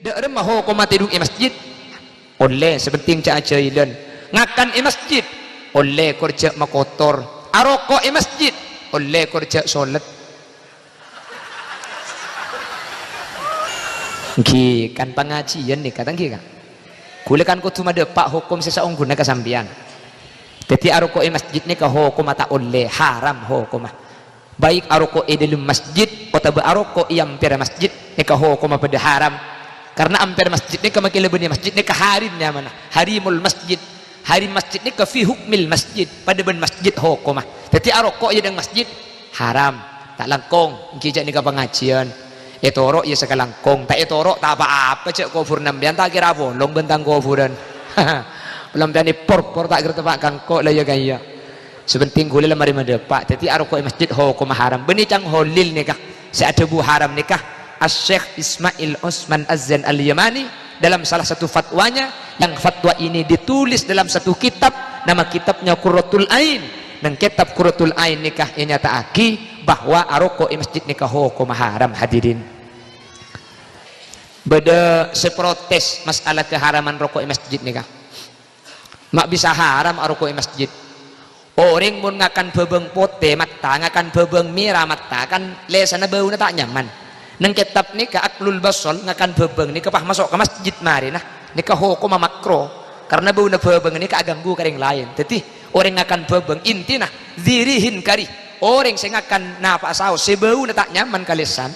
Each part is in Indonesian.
dak remah hukum tidung di masjid oleh sepenting cak acailan ngakan di masjid oleh kerja makotor arokok di masjid oleh kerja solat nggih kan pengajian nih kata nggih kan kule kan kudu madepak hukum sesaung guna kesambian jadi arokok di masjid nih ke hukum tak oleh haram hukum baik arokok di dalam masjid atau arokok yang hampir masjid nih ke hukum pada haram karena hampir masjid nih ke makin lebih masjid nih ke harimnya mana harimul masjid harim masjid nih ke fi hukmil masjid pada ben masjid hukum jadi arokok ya dengan masjid haram tak langkong kijak nih ke pengajian etorok ya sekalangkong tak etorok tak apa-apa cek kufur nambian tak kira bolong bentang kufuran belum tani por tak kira tempat kangkok lah ya gaya sebenting gule lemari madepak jadi arokok masjid hukum haram benih cang holil nikah seadebu haram nikah Asy-Syaikh Ismail Utsman Az-Zain Al-Yamani dalam salah satu fatwanya yang fatwa ini ditulis dalam satu kitab nama kitabnya Qurratul Ain dan kitab Qurratul Ain nikah ini nyataaki bahwa arokok masjid nikah hukum haram hadirin beda seprotes masalah keharaman rokok masjid nikah mak bisa haram arokok masjid orang mun ngakan bebeng pote mata ngakan bebeng mira mata kan lesana bau na tak nyaman nang kitab nikah aklul basol ngakan bebeng nikah pah masuk ke masjid mari nah nikah hukum makro karena bau na bebeng nikah ganggu kering lain jadi orang ngakan bebeng inti nah zirihin kari orang yang ngakan napa saus sebau na tak nyaman kalisan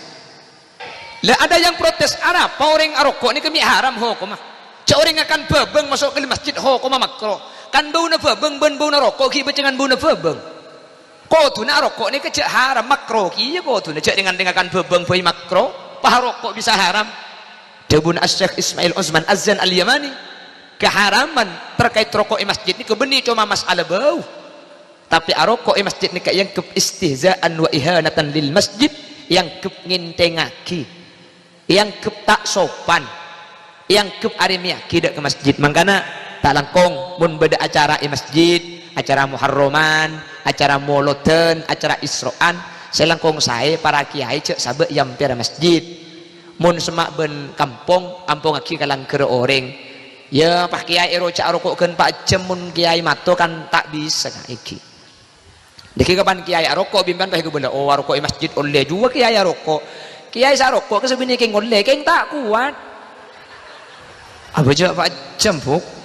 lah ada yang protes apa orang arokok ini kami haram hukum cak orang ngakan bebeng masuk ke masjid hukum makro kan bau na bebeng ben bau na rokok ki becengan bau na bebeng kau tu nak rokok ni kecek haram makro kiya kau tu nak cek dengan bebeng boy makro pah rokok bisa haram jabun Asy-Syaikh Ismail Utsman Az-Zain Al-Yamani keharaman terkait rokok di masjid ni kebeni cuma masalah bau tapi arokok di masjid ni yang ke istihzaan wa ihanatan lil masjid yang ke ngintengaki yang ke tak sopan yang ke arimiaki dak ke masjid mangkana tak langkong mun beda acara di masjid acara muharraman acara moloten acara isroan saya langkong saya para kiai cek sabe yang piara masjid mun semak ben kampung aki kalang kere orang ya pak kiai roca rokok kan pak jam mun kiai mato kan tak bisa kan iki deki kapan kiai rokok bimban pak benda oh rokok di masjid oleh juga kiai rokok kiai sa rokok kesebini keng oleh keng tak kuat apa aja pak jam buk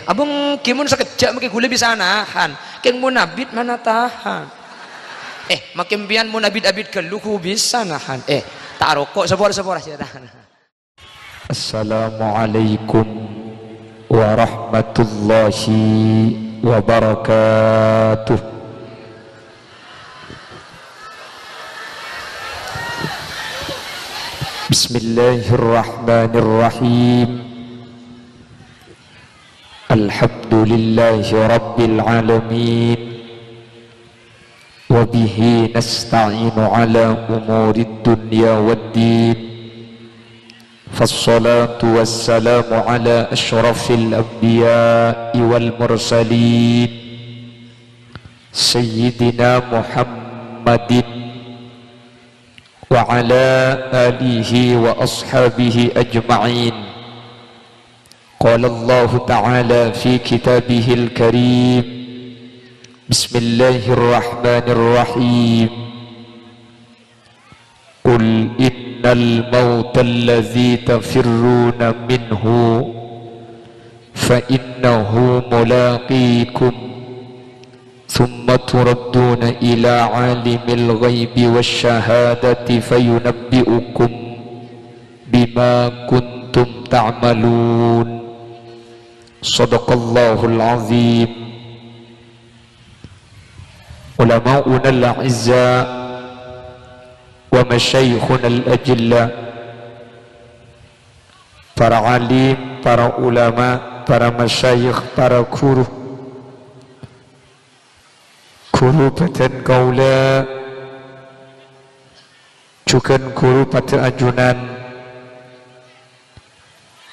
abang kimun sekejap makin gula bisa nahan keng munabit mana tahan makin bian munabit-abit keluhu bisa nahan tak rokok sepora saja tahan. Assalamualaikum warahmatullahi wabarakatuh. Bismillahirrahmanirrahim. Alhamdulillahi Rabbil Alamin Wabihi nasta'inu ala umuri dunya waddin Fassalatu wassalamu ala ashrafil anbiya'i wal mursalin Sayyidina Muhammadin Wa ala alihi wa ashabihi ajma'in قال الله تعالى في كتابه الكريم بسم الله الرحمن الرحيم قل إن الموت الذي تفرون منه فإنه ملاقيكم ثم تردون إلى عالم الغيب والشهادة فينبئكم بما كنتم تعملون Sadaqallahul azim. Ulama'una al-a'izza wa masyayikhuna al-ajilla, para alim, para ulama, para masyayikh, para guru batan kaula, juga guru pada ajunan.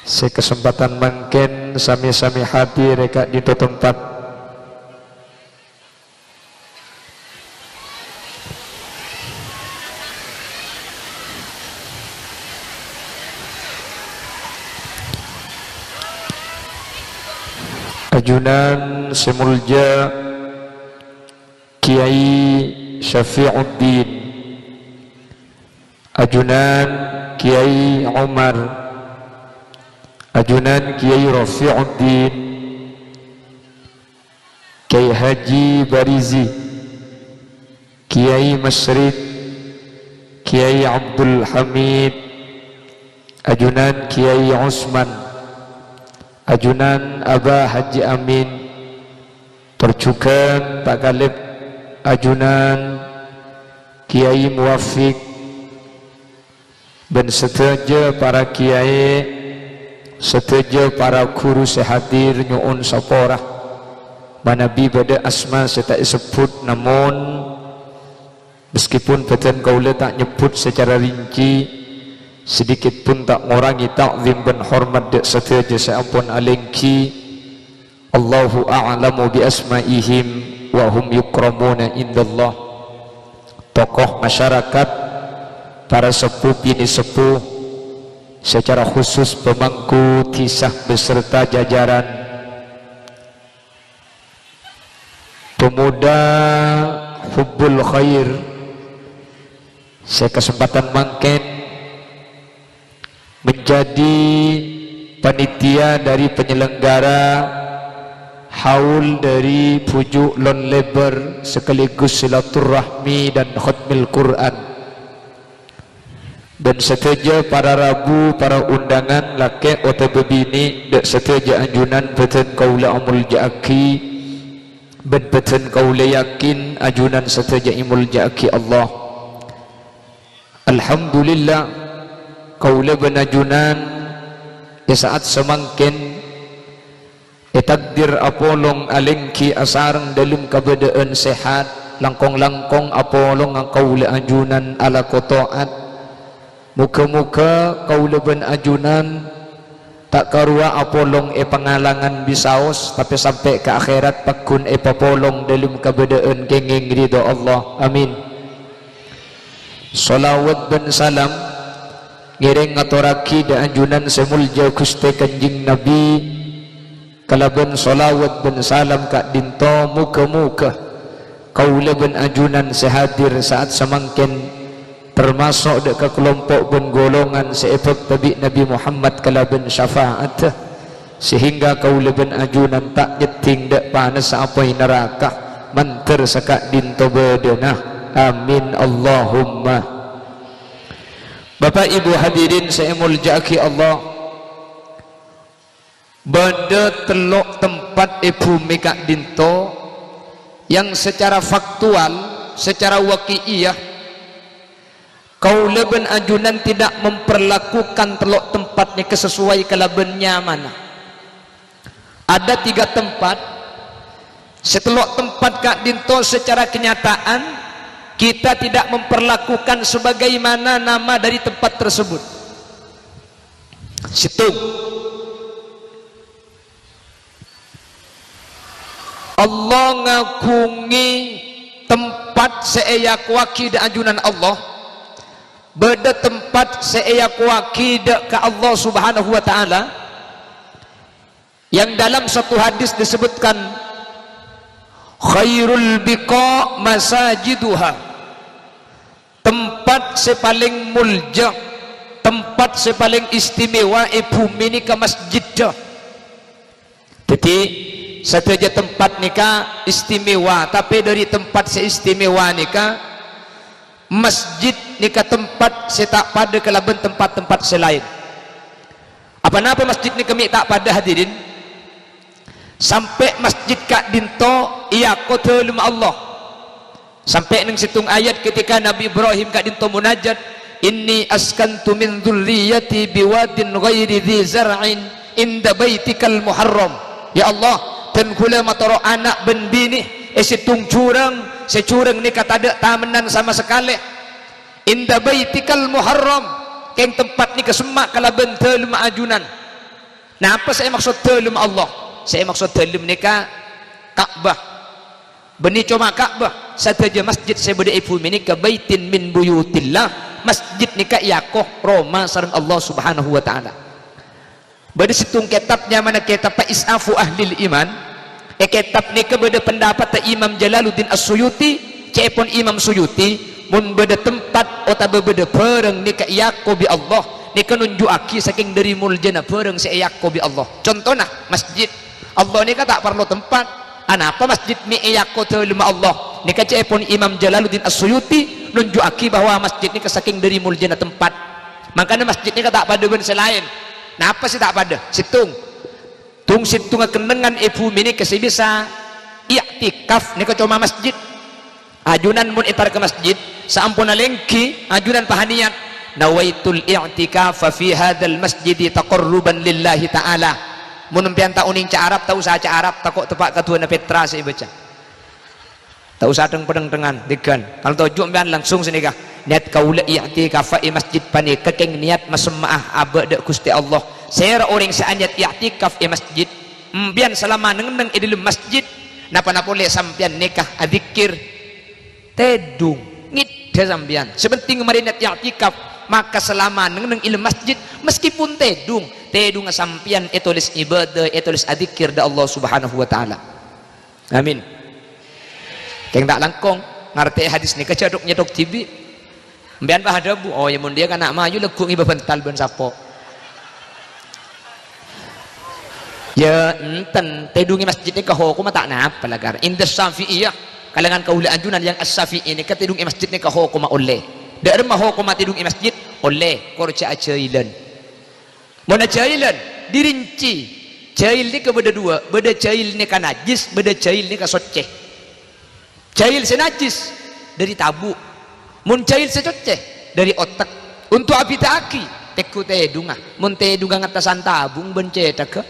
Sekesempatan mungkin sami-sami hadir reka di tempat ajunan semulja Kiai Syafi'uddin, ajunan Kiai Umar, ajunan Kiai Rafi'uddin, Kiai Haji Barizi, Kiai Masrid, Kiai Abdul Hamid, ajunan Kiai Usman, ajunan Abah Haji Amin, percukan Pak Galib, ajunan Kiai Muwafiq, dan setuju para kiai, setuju para guru sehadir nyuun saporah manabi pada asma saya tak sebut, namun meskipun beten kaula tak nyebut secara rinci, sedikit pun tak ngurangi takzim dan hormat dek setuju saya ampun alengki. Allahu a'lamu bi asma'ihim wa hum yukramuna indallah. Tokoh masyarakat, para sepuh bini sepuh, secara khusus pemangku kisah beserta jajaran, pemuda hubbul khair, saya kesempatan mangken menjadi panitia dari penyelenggara haul dari pujuk lon lebar sekaligus silaturahmi dan khatmil Quran. Dan setuju para rabu, para undangan laki atau bebini, dan setuju anjunan beten kaula amul ja'aki, ben beten kaula yakin ajunan setuju imul ja'aki Allah. Alhamdulillah kaula benajunan di saat semangkin takdir apolong alengki asarang dalam keadaan sehat, langkong-langkong apolong kaula ajunan ala kotoat. Muka-muka kaula ben ajunan tak karua apolong pengalangan bisaos, tapi sampai ke akhirat pakun papolong dalam keadaan kenging ridha Allah. Amin. Salawat dan salam ngiring ngaturaki da ajunan semulja Gusti Kanjeng Nabi, kalaban salawat dan salam kak dinto muka-muka kaula ben ajunan sehadir saat semangkin, termasuk dekat kelompok ben golongan seefek tabi Nabi Muhammad kalaban syafaat, sehingga kaula ben ajunan tak nyeting dek panas apai neraka manter sakak dinto bedenah. Amin Allahumma. Bapak Ibu hadirin saya muljaki Allah, pada telok tempat bumi kak dinto yang secara faktual, secara waqi'iyah kaula ben ajunan tidak memperlakukan telok tempatnya kesesuai kalabennya mana. Ada 3 tempat, setelok tempat kak dinto secara kenyataan kita tidak memperlakukan sebagaimana nama dari tempat tersebut. Situng Allah ngakungi tempat seayak wakid ajunan Allah, beda tempat seayak wakid ke Allah subhanahu wa ta'ala, yang dalam satu hadis disebutkan khairul biqa masajiduha, tempat sepaling mulja, tempat sepaling istimewa bumi ni ke masjid. Jadi saja tempat nikah istimewa, tapi dari tempat seistimewa nikah masjid nikah tempat setak pada kelaban tempat-tempat selain. Apa napa masjid ni kami tak pada hadirin? Sampai masjid kak dinto ia kota lima Allah. Sampai nang situng ayat ketika Nabi Ibrahim kak dinto munajat, inni askantu min dzurriyyati biwadin ghairi dzi zar'in inda baitikal muharram. Ya Allah, dan kula matoro anak ben bini situng curang, securang ni kata ada tamenan sama sekali. Inda baitikal muharram, keng tempat ni kesemak kalaban telum ajunan. Nah, apa saya maksud telum Allah? Saya maksud telum ni ka Ka'bah. Beni cuma Ka'bah, saja masjid saya beda ibu ini ka baitin min buyutillah. Masjid ni ka yakoh Roma sareng Allah Subhanahu wa taala. Beda situng kitabnya mana kitab Isafu Ahlil Iman, kitab ni ke beda pendapat Imam Jalaluddin As-Suyuti cepon Imam Suyuti mun beda tempat atau beda pereng ni ke iyako bi Allah ni ke nunjuaki saking dari muljana pereng si iyako bi Allah. Contohnya masjid Allah ni ka tak perlu tempat. Anapa masjid ni iyako terlema Allah ni ke cepon Imam Jalaluddin As-Suyuti nunjuaki bahwa masjid ni ke saking dari muljana tempat. Makanya masjid ni ka tak pada ben selain. Nah apa sih tak pada? Situng tung situng kenengan ibu mini kasih bisa i'tikaf ni cuma masjid ajunan mun itar ke masjid saampuna lengki ajunan pahaniat nawaitul i'tikaf fi hadzal masjid taqarruban lillahi ta'ala mun pian ta uning ca Arab tau sa ca Arab takok tepak katuana Petra saya baca tau sa teng pedeng tengan digan kalau tojuk pian langsung sini kah niat kaula i'tikaf fi masjid pani kekeng niat masemaah abad Gusti Allah saya orang seanyat i'tikaf di masjid mbian selama neng di dalam masjid napa-napa boleh sampian nikah adzikir tedung ngide sampian sepenting kemarin niat i'tikaf maka selama neng ilmu masjid meskipun tedung sampian tulis ibadah tulis adzikir da Allah Subhanahu wa taala. Amin. Keng tak langkong ngerti hadis nikah cedok nyedok TV mbian bah adabu oh ya mun dia kan nak maju leguk iba bental ben sapo ya enten tedungi masjid ni kaho kuma tak napa lagar inda Syafi'iyah kalangan kaula anjunan yang as-Syafi'i ni ka tedungi masjid ni kaho kuma oleh dak remah ho kuma tedungi masjid oleh korca acailan mana acailan dirinci cail ni ke beda dua beda cail ni ka najis beda cail ni ka soceh cail senajis dari tabu mun cail secoceh dari otak untuk api taki teku tedunga mun tedunga ngatasan tabung benceta ke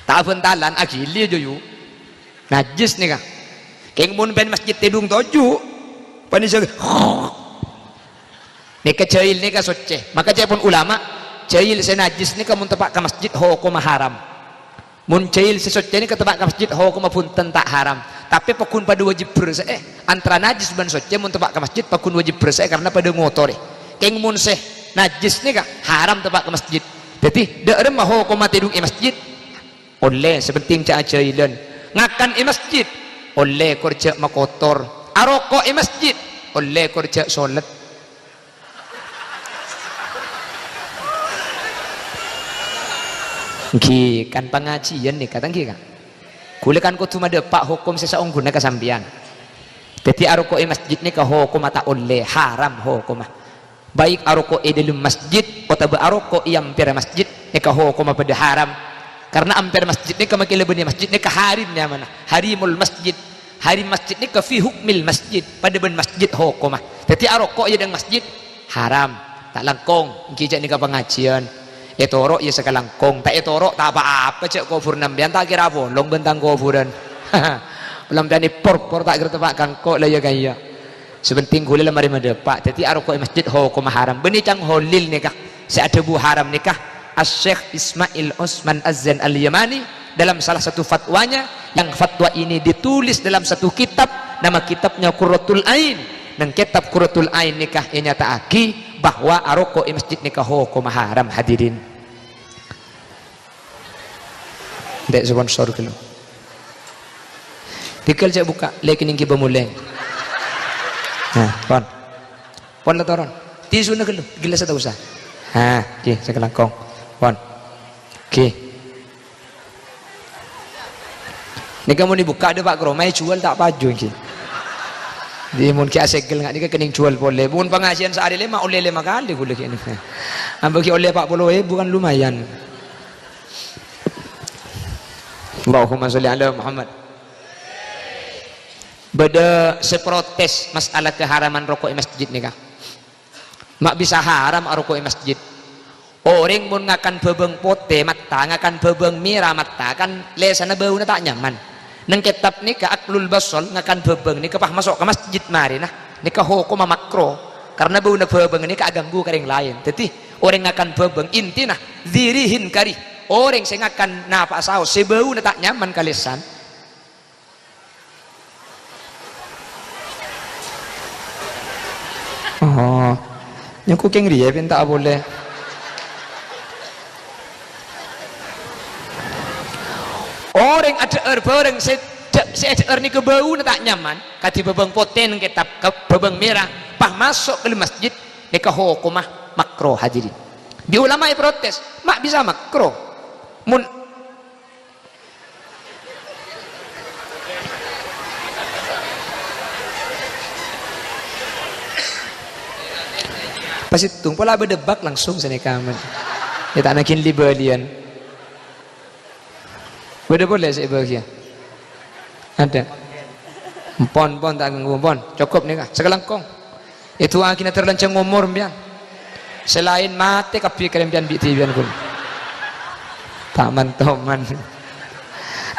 tak bentalan agili aja yuk najis nih kak keng mun pen masjid tedung toju panisag nih kecail nih ka soceh maka cepon ulama cail senajis nih kamu tepak ke masjid hukum haram mun cail sesoceh nih ke tepak ke masjid hukum punten tak haram tapi pakun pada wajib bersih antara najis dan soceh mun tepak ke masjid pakun wajib bersih karena pada ngotor keng mun seh najis nih kak haram tepak ke masjid jadi dak remah hukum tedung masjid oleh sepenting cak acailan ngakan di masjid oleh kerja makotor arokok di masjid oleh kerja solat nggih kan pengajian nih kata nggih kan kulikan ku cuma depak hukum seseorang guna kesambian jadi arokok di masjid nih ke hukum tak oleh haram hukum baik arokok di dalam masjid atau arokok yang pira masjid nih ke hukum pada haram karena ampir masjid ni kemakin lebih masjid ni ke harimnya mana harimul masjid harim masjid ni ke fi hukmil masjid pada ben masjid hukumah jadi arokok ya dengan masjid haram tak langkong kijak ni ke pengajian etorok ya sekalangkong tak etorok tak apa-apa cek kufur nambian tak kira bolong bentang kufuran belum berani por tak kira tepak kangkok lah ya gaya sepenting gula lemari medepak jadi arokok masjid hukumah haram benih cang holil nikah seada bu haram nikah Syekh Ismail Osman Az-Zain Al-Yamani dalam salah satu fatwanya yang fatwa ini ditulis dalam satu kitab nama kitabnya Qurratul Ain dan kitab Qurratul Ain nikah ini nyataaki bahwa arokok di masjid nikah hukum haram hadirin dek sponsor dulu dikal saya buka lekening kiba mulai nah pon lah toron tisu nak dulu gila saya tak usah okay, saya kelangkong pon oke ini kamu dibuka ada Pak Kromai jual tak paju ini di mungkin asegel nggak ini kening jual boleh bukan pengajian sehari 5 oleh 5 kali boleh ini bagi oleh 40.000 bukan lumayan Allahumma sholli ala Muhammad beda seprotes masalah keharaman rokok di masjid nih kak mak bisa haram rokok di masjid orang mun ngakan bebeng pote mata ngakan bebeng mira mata kan lesana bau na tak nyaman neng kitab ni ka aklul basol ngakan bebeng ni kapah masuk ke masjid mari nah ni ka hukum makro karena bau na bebeng ni ka ganggu ka lain jadi orang ngakan bebeng inti nah dirihin kari orang sing ngakan napa sao se bau na tak nyaman kalesan oh yang kuking dia pinta boleh orang ada bareng saya ni ke bau tak nyaman kati bebeng poten kitab ke bebeng merah pas masuk ke masjid nikah hukumah makro hadirin di ulama protes mak bisa makro mun pas itu pola berdebak langsung sini kaman ya tak nakin libelian boleh saya bahagia ada pon tak ganggu pon cukup nih kah sekelangkong itu akhirnya terlancang umur bian selain mati kapi kalian bian bian pun taman toman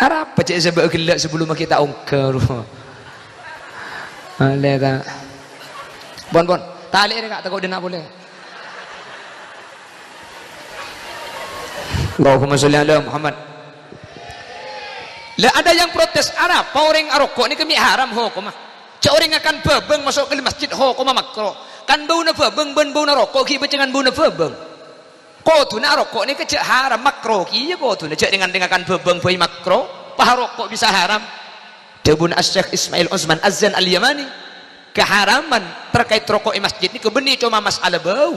harap cek sebab gelak sebelum kita ongkar boleh tak pon tali ni kak takut dia nak boleh Allahumma sholli ala Muhammad. Lah ada yang protes apa orang rokok ni kami haram hukumah cak orang akan bebeng masuk ke masjid hukumah makro kan bau na bebeng ben bau na rokok ki becengan bau na bebeng ko tu na rokok ni kecak haram makro ki ya ko tu na cak dengan akan bebeng foi makro pah rokok bisa haram Debun Asy-Syaikh Ismail Utsman Azan Al-Yamani keharaman terkait rokok di masjid ni kebeni cuma masalah bau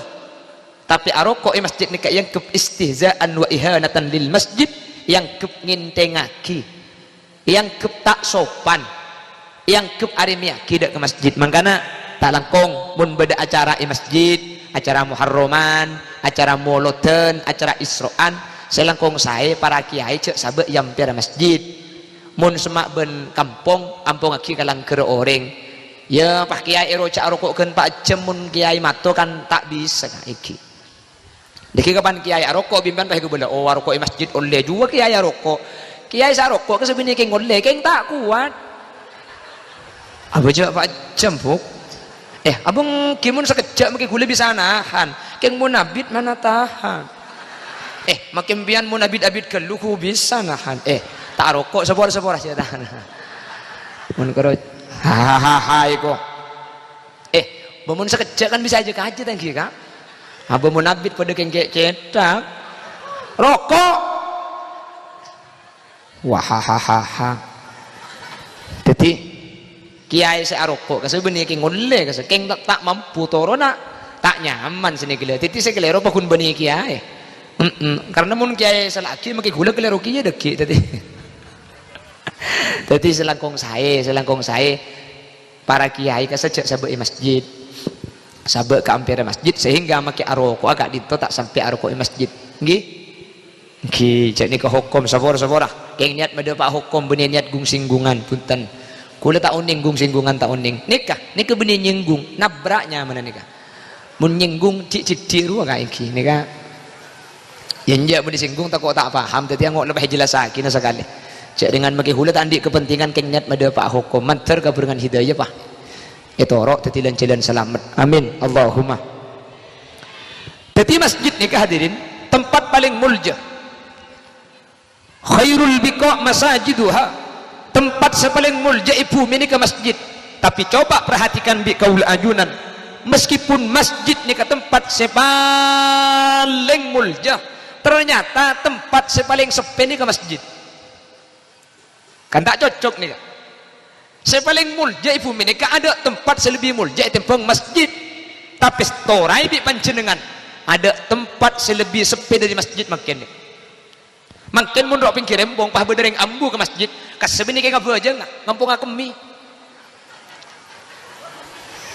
tapi rokok di masjid ni yang ke istihzaan wa ihanatan lil masjid yang ke ngintengaki yang ke tak sopan yang ke arimiaki dak ke masjid mangkana tak langkong mun beda acara di masjid acara muharraman acara moloten acara isroan selangkong saya para kiai cek sabe yang piara masjid mun semak ben kampung aki kalang ke orang ya pak kiai roca rokokkeun pak cemun kiai mato kan tak bisa iki deki kapan kiai rokok bimban pah bela oh rokok di masjid oleh juga kiai rokok kiai sa rokok ke sebenarnya keng oleh keng tak kuat apa je pak jempuk abang kimun sekejap makin gula bisa nahan keng munabit mana tahan makin bian munabit abit keluhu bisa nahan tak rokok sepora saja tahan mun karo hahaha iko bamun sekejap kan bisa aja kaji tangki kak abang munabit pada keng cetak rokok wahahaha jadi kiai saya rokok kasi benih keng oleh kasi keng tak mampu torona tak nyaman sini gila jadi saya kelero pakun benih kiai karena mun kiai selagi makin gula kelero kiai deki jadi selangkong saya para kiai kasejak sabek di masjid sabek ke ampir masjid sehingga makin rokok agak dito tak sampai rokok di masjid nggih jadi ni ke hukum sabora keng niat mada pak hukum benih niat singgungan punten kula tak uning singgungan tak uning nikah benih nyinggung nabraknya mana nikah mun nyinggung cik ruang kak iki nikah yang jak benih singgung tak kok tak paham tadi angok lebih jelas sakit sekali cak dengan maki hula tak andik kepentingan keng niat mada pak hukum manter kaberangan hidayah pak itu rok tetilan jalan selamat amin Allahumma teti masjid nikah hadirin tempat paling mulja khairul biqa masajiduha tempat sepaling mulja bumi ni ke masjid tapi coba perhatikan bi kaul ajunan meskipun masjid ni ke tempat sepaling mulja ternyata tempat sepaling sepi ni ke masjid kan tak cocok ni sepaling mulja bumi ni ke ada tempat selebih mulja tempang masjid tapi storai bi panjenengan ada tempat selebih sepi dari masjid makin ni makin mun rok pinggir embong pah bedereng ambu ke masjid kasebini kayak ngabu aja ngampung akemi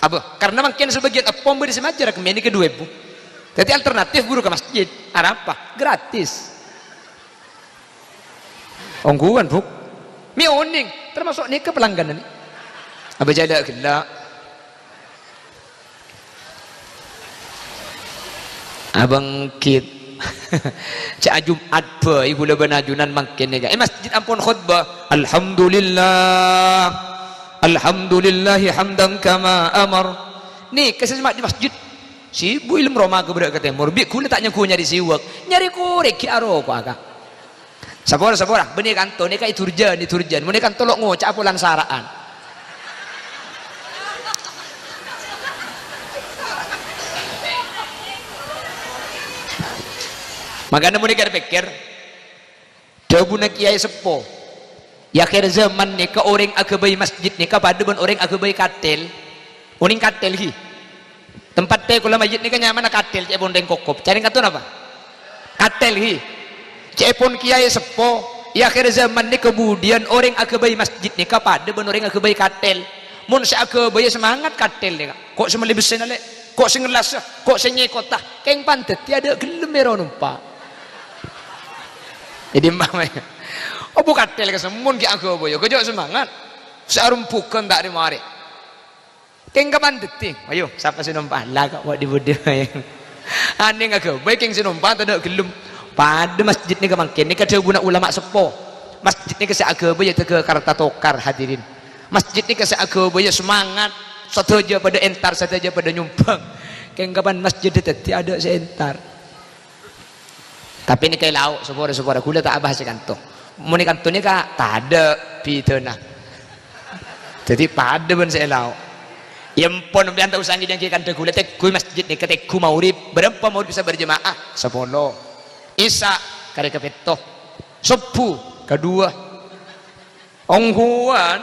apa karena makin sebagian apom beri semajar kemi ini kedua ibu jadi alternatif guru ke masjid apa gratis ongguan bu mi oning termasuk ni ke pelangganan apa jada gelak abang kit cak Jumat bae gula benajunan makin ni masjid ampun khutbah alhamdulillah hamdan kama amar ni kesemak di masjid si bu ilmu Roma ke berak ke timur bi gula tak nyaku nyari siwak nyari korek ki aro ko aga sabora benih kanto ni kai turjan mun kan tolok ngocak apulan saraan makanya mereka pikir jawabuna kiai sepo ya akhir zaman ni ke orang agabai masjid ni ke pada ben orang agabai katil uning katil hi tempat teh kula masjid ni ke nyaman katil cek pun deng kokop cari katun apa katil hi cek pun kiai sepo ya akhir zaman ni kemudian orang agabai masjid ni ke pada ben orang agabai katil mun sa agabai semangat katil ni kok semeli besen ale kok sing ngelas kok sing nyekotah keng pantet tiada gelem ero numpak jadi mama oh bukan tel ke semun ki aku boyo kejok semangat searum pukan tak di mari keng kapan deting ayo siapa sih numpah lah kak buat di budaya ane aku baik keng sih numpah tak gelem pada masjid ni kemangkin ni kada guna ulama sepo masjid ni ke aku boyo ke karta tokar hadirin masjid ni ke aku boyo semangat satu aja pada entar satu aja pada nyumbang keng kapan masjid itu ada seentar tapi ni kayak lauk sepora gula tak abah sekanto muni kantonnya kak tak ada bidana jadi pada ben saya lau yang pun biar tak usah ngidang kian kanta gula tek kui masjid ni ketek ku maurib berapa maurib bisa berjemaah 10 isa kare kepetoh subuh kedua onghuan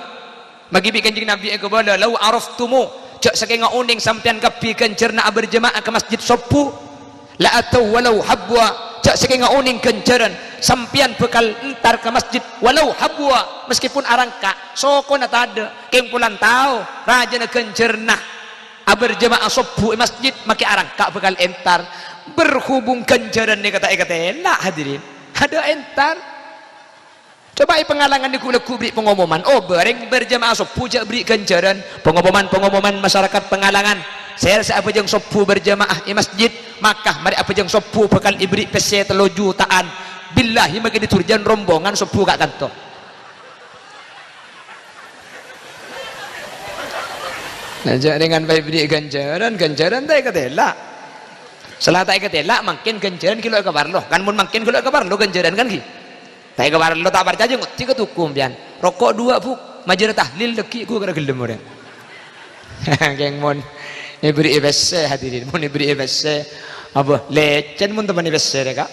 bagi bikin jing nabi ke bala lau araftumu cak saking uning sampean kapikan cerna berjemaah ke masjid subuh la atau walau habwa cak saking uning kenceran sampian bekal entar ke masjid walau habwa meskipun arangka soko na tada keng pulan tahu raja na kencerna berjemaah subuh masjid maki arangka bekal entar berhubung kenceran ni kata lah hadirin ada entar coba pengalangan di kula kubri pengumuman oh bareng berjemaah subuh jak beri kenceran pengumuman masyarakat pengalangan saya rasa apa jeng subuh berjemaah di masjid maka mari apa jeng subuh bekal ibri pese 3 jutaan billahi maka diturjan rombongan subuh kak kantor najak dengan baik beri ganjaran tak ketela setelah tak ketela makin ganjaran kilo kabarlo kan mun makin kilo kabarlo ganjaran kan ki tak kabarlo tak percaya nguti ketukum pian rokok 2 buk majer tahlil leki ku kada gelem orang geng mon ibri ibesse hadirin mun ibri ibesse apa lecen mun teman ibesse kak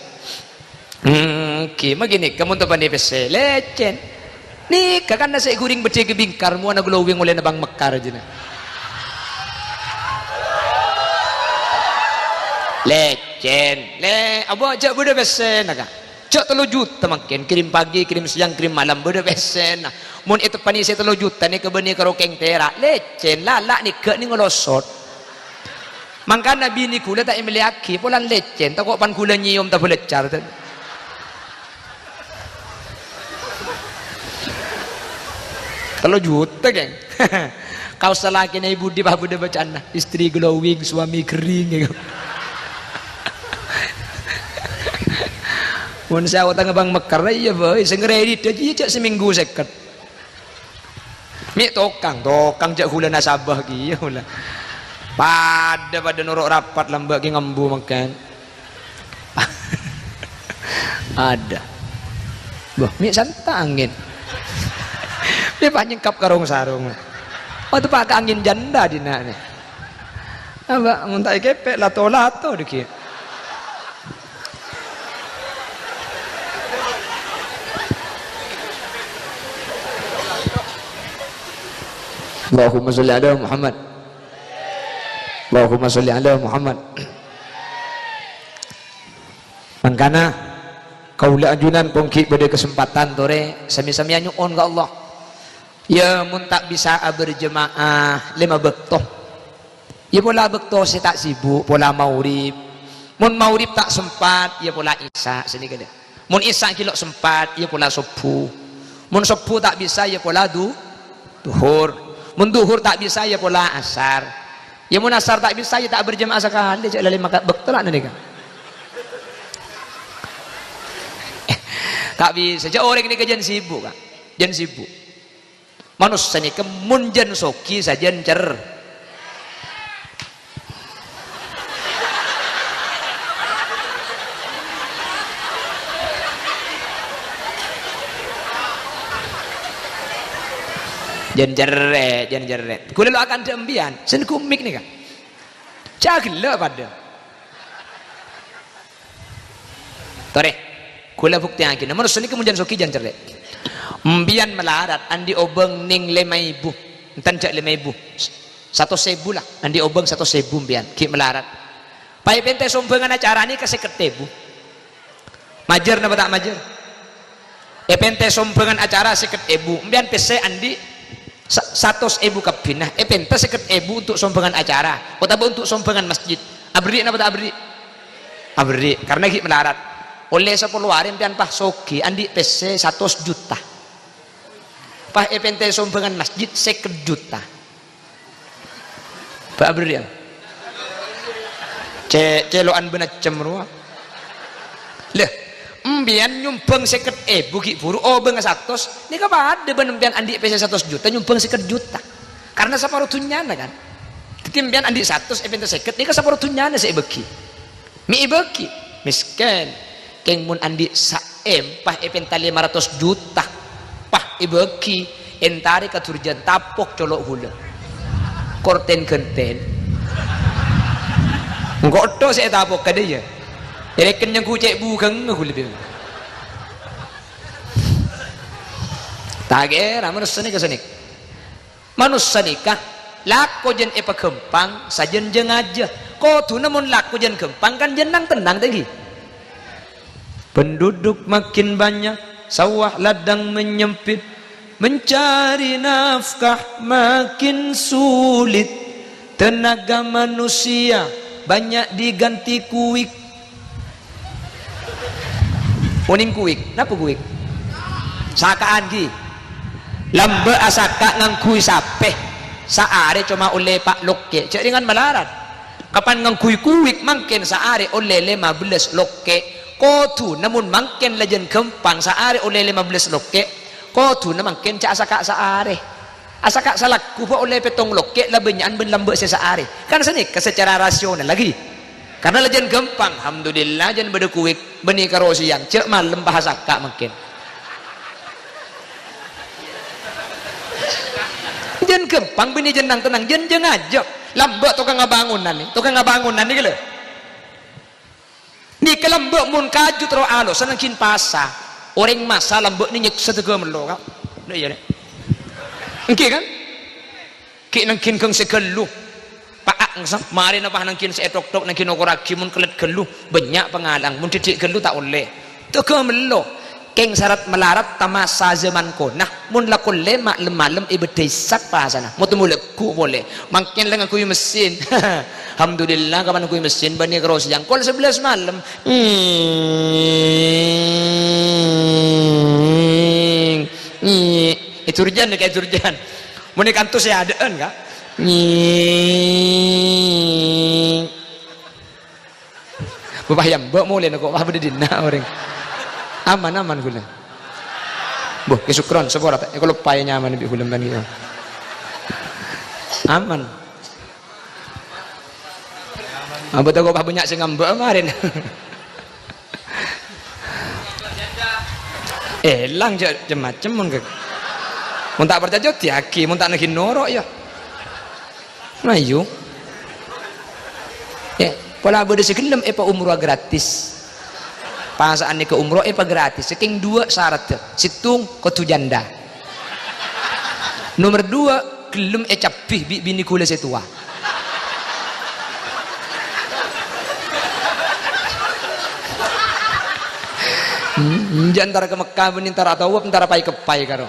kima gini kamu teman ibesse lecen nih kakak nasi guring bece ke bingkar mu anak glowing oleh nabang mekar aja na lecen apa aja budak ibesse nak cok 3 juta makin kirim pagi kirim siang kirim malam budak ibesse nah mun itu pani saya 3 juta nih kebeni kerokeng tera lecen lalak nih ke nih ngelosot mangka nabi ni kula tak imeliaki pulan lecen tak kok pan kula nyium tak boleh car tu kalau juta geng kau salah kena ibu di babu de bacaan istri glowing suami kering mun saya utang bang mekar iya boy sengeri dia cak seminggu seket mi tokang jak hula nasabah ki hula pada norok rapat lambak ki ngambu makan ada boh mi santa angin mi panyengkap karung sarung oh tu pak angin janda dina ni apa nguntai kepek lato dikit Allahumma sholli ala Muhammad Allahumma sholli ala Muhammad mangkana kaula ajunan pongki pada kesempatan tore sami-sami nyuon ka Allah ya mun tak bisa berjemaah 5 bekto ya pola bekto saya tak sibuk pola maurib mun maurib tak sempat ya pola isya sini kada mun isya kilo sempat ya pola subuh mun subuh tak bisa ya pola duhur mun duhur tak bisa ya pola asar ya mun asar tak bisa ya tak berjemaah sekali cak lali makat bekto lah nika tak bisa saja orang ini kajian sibuk kan jan sibuk manusia ni kemun jan soki saja cer jan jeret kula lo akan dembian sen kumik nih kan cagila pada tore kula bukti angin manusia ni kemun jan soki jan ceret Mbian melarat andi obeng ning 5.000 enten jak 5.000 1.000 lah andi obeng 1.000 mbian ki melarat pai pente sombengan acara ni ke 50.000 majer napa tak majer pente sombengan acara 50.000 mbian pese andi 100.000 kabinah pente 50.000 untuk sombengan acara utawa untuk sombengan masjid abri napa tak abri karena ki melarat oleh 10 hari mbian pah sogi andi pese 100 juta pah pente sombengan masjid 50 juta pak abri ya celoan bener cemrua leh mbian nyumbang 50.000 ki buru obeng 100 ni ka ada ben mbian andi pese 100 juta nyumbang 50 juta karena saparuh dunyana kan jadi mbian andi 100 pente 50 ni ka saparuh dunyana saya beki mi beki miskin keng mun andi saem pah penta 500 juta pah ibeki entari katurjan tapok colok hula korten genten ngoto saya tapok kada ya reken yang ku cek bukan aku lebih tagera manusia ni kesenik manusia nikah laku jen epa kempang sajen jeng aja kau tu namun laku jen kempang kan jenang tenang tadi penduduk makin banyak sawah ladang menyempit mencari nafkah makin sulit tenaga manusia banyak diganti kuik uning kuik napa kuik sakaan ki lambe asaka ngangkui sapeh saare cuma oleh pak lokke cek dengan melarat kapan ngangkui kuik mangken saare oleh 15 lokke kotu namun mangken lajen kempang saare oleh 15 lokke kotu namun mangken cak asaka saare asaka salakku pa oleh petong lokke labenyaan ben lambe sesaare kan senik secara rasional lagi karena lajen gampang alhamdulillah jen beda kuik beni karo siang cek malam bahasa kak mungkin jen gampang beni jenang tenang jen jeng aja lambak tukang ngabangunan nih gila ni ke lambak mun kaju tero alo senangkin pasa orang masa lambak ni nyek setega melo kak nek ya nek engke kan ki nangkin keng sekelu paak ngsak mari napa nangkin setok-tok nangkin okoraki mun kelet gelu banyak pengalang mun didik gelu tak oleh tega melo keng syarat melarat tamasa zaman konah mun lakon le maklem ibedesak pasana mutu muleku boleh makin lengan kuy mesin alhamdulillah kapan kuy mesin bani karo siang kol 11 malam itu urjan kayak urjan mun kantus ya adaan ka bapak yang mbak mulai kok apa dina orang aman gula boh kesukron sepora tak kalau payah nyaman lebih gula gitu aman abot aku apa banyak sing ngambek kemarin elang macam mun mun tak percaya diaki mun tak negin norok ya mayu ya pola bode segelem epa umroh gratis pasaan ni ke umroh epa gratis saking 2 syarat situng kotu janda nomor 2 gelem capih bini kula setua antara ke Mekah bentar atau bentar pai ke pai karo